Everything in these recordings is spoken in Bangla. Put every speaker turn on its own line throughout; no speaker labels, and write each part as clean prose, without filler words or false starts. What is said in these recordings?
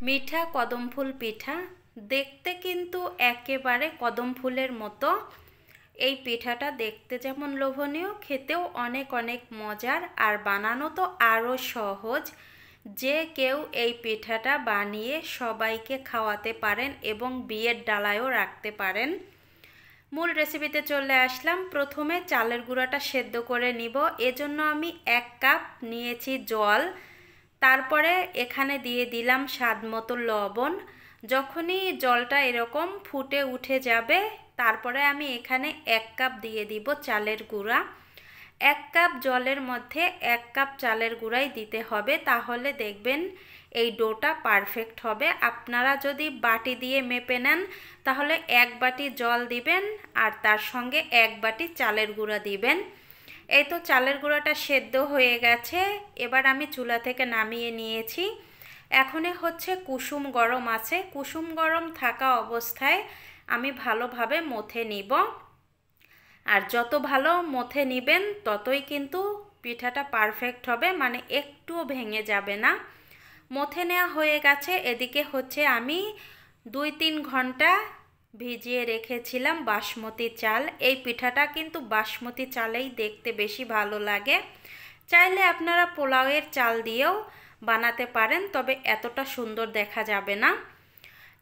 মিঠা কদম ফুল পিঠা দেখতে কিন্তু একেবারে কদম ফুলের মতো। এই পিঠাটা দেখতে যেমন লোভনীয়, খেতেও অনেক অনেক মজার, আর বানানো তো আরও সহজ। যে কেউ এই পিঠাটা বানিয়ে সবাইকে খাওয়াতে পারেন এবং বিয়ের ডালায়ও রাখতে পারেন। মূল রেসিপিতে চলে আসলাম। প্রথমে চালের গুঁড়াটা সেদ্ধ করে নিব। এজন্য আমি 1 কাপ নিয়েছি জল। তারপরে এখানে দিয়ে দিলাম স্বাদ মতো লবণ। যখনই জলটা এরকম ফুটে উঠে যাবে, তারপরে আমি এখানে 1 কাপ দিয়ে দিব চালের গুঁড়া। 1 কাপ জলের মধ্যে 1 কাপ চালের গুঁড়াই দিতে হবে, তাহলে দেখবেন এই ডোটা পারফেক্ট হবে। আপনারা যদি বাটি দিয়ে মেপে নেন তাহলে 1 বাটি জল দিবেন আর তার সঙ্গে 1 বাটি চালের গুঁড়া দিবেন। এই তো চালের গুঁড়াটা সেদ্ধ হয়ে গেছে। এবার আমি চুলা থেকে নামিয়ে নিয়েছি। এখনই হচ্ছে কুসুম গরম আছে। কুসুম গরম থাকা অবস্থায় আমি ভালোভাবে মথে নিব। আর যত ভালো মথে নেবেন ততই কিন্তু পিঠাটা পারফেক্ট হবে, মানে একটুও ভেঙে যাবে না। মথে নেওয়া হয়ে গেছে। এদিকে হচ্ছে আমি 2-3 ঘন্টা ভিজিয়ে রেখেছিলাম বাসমতি চাল। এই পিঠাটা কিন্তু বাসমতি চালেই দেখতে বেশি ভালো লাগে। চাইলে আপনারা পোলাওয়ের চাল দিয়েও বানাতে পারেন, তবে এতটা সুন্দর দেখা যাবে না।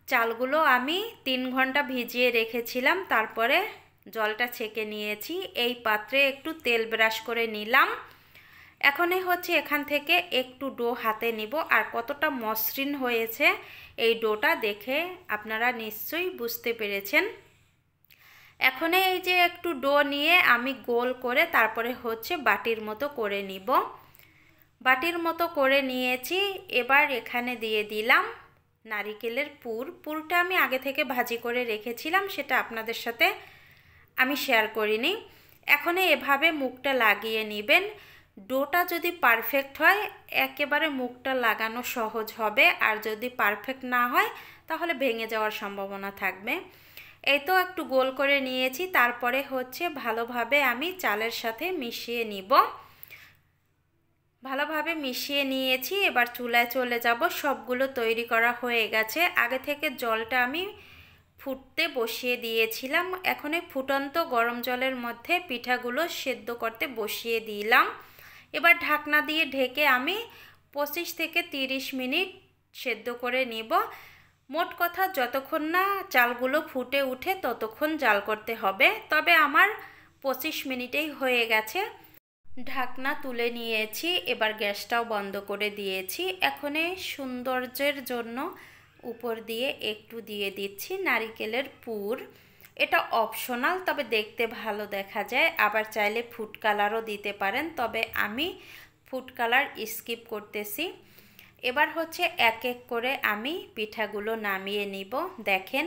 চালগুলো আমি 3 ঘন্টা ভিজিয়ে রেখেছিলাম, তারপরে জলটা ছেঁকে নিয়েছি। এই পাত্রে একটু তেল ব্রাশ করে নিলাম। এখনই হচ্ছে এখান থেকে একটু ডো হাতে নিব। আর কতটা মসৃণ হয়েছে এই ডোটা দেখে আপনারা নিশ্চয়ই বুঝতে পেরেছেন। এখন এই যে একটু ডো নিয়ে আমি গোল করে তারপরে হচ্ছে বাটির মতো করে নিব। বাটির মতো করে নিয়েছি। এবার এখানে দিয়ে দিলাম নারিকেলের পুরটা আমি আগে থেকে ভাজি করে রেখেছিলাম, সেটা আপনাদের সাথে আমি শেয়ার করিনি। এখন এভাবে মুখটা লাগিয়ে নেবেন। ডোটা যদি পারফেক্ট হয় একেবারে মুখটা লাগানো সহজ হবে, আর যদি পারফেক্ট না হয় তাহলে ভেঙে যাওয়ার সম্ভাবনা থাকবে। এই তো একটু গোল করে নিয়েছি। তারপরে হচ্ছে ভালোভাবে আমি চালের সাথে মিশিয়ে নিব। ভালোভাবে মিশিয়ে নিয়েছি। এবার চুলায় চলে যাব। সবগুলো তৈরি করা হয়ে গেছে। আগে থেকে জলটা আমি ফুটতে বসিয়ে দিয়েছিলাম। এখন এই ফুটন্ত গরম জলের মধ্যে পিঠাগুলো সেদ্ধ করতে বসিয়ে দিলাম। এবার ঢাকনা দিয়ে ঢেকে আমি 25 থেকে 30 মিনিট সেদ্ধ করে নিব। মোট কথা যতক্ষণ না চালগুলো ফুটে উঠে ততক্ষণ জাল করতে হবে। তবে আমার 25 মিনিটেই হয়ে গেছে। ঢাকনা তুলে নিয়েছি। এবার গ্যাসটাও বন্ধ করে দিয়েছি। এখন সৌন্দর্যের জন্য উপর দিয়ে একটু দিয়ে দিচ্ছি নারিকেলের পুর। এটা অপশনাল, তবে দেখতে ভালো দেখা যায়। আবার চাইলে ফুড কালারও দিতে পারেন, তবে আমি ফুড কালার স্কিপ করতেছি। এবার হচ্ছে এক এক করে আমি পিঠাগুলো নামিয়ে নিব। দেখেন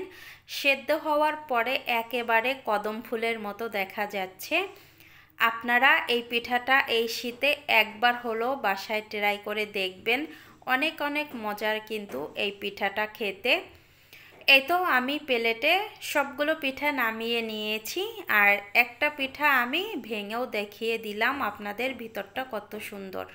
সেদ্ধ হওয়ার পরে একেবারে কদম ফুলের মতো দেখা যাচ্ছে। আপনারা এই পিঠাটা এই শীতে একবার হলো বাসায় ট্রাই করে দেখবেন। অনেক অনেক মজার কিন্তু এই পিঠাটা খেতে। এই তো আমি প্লেটে সবগুলো পিঠা নামিয়ে নিয়েছি। আর একটা পিঠা আমি ভেঙেও দেখিয়ে দিলাম আপনাদের ভিতরটা কত সুন্দর।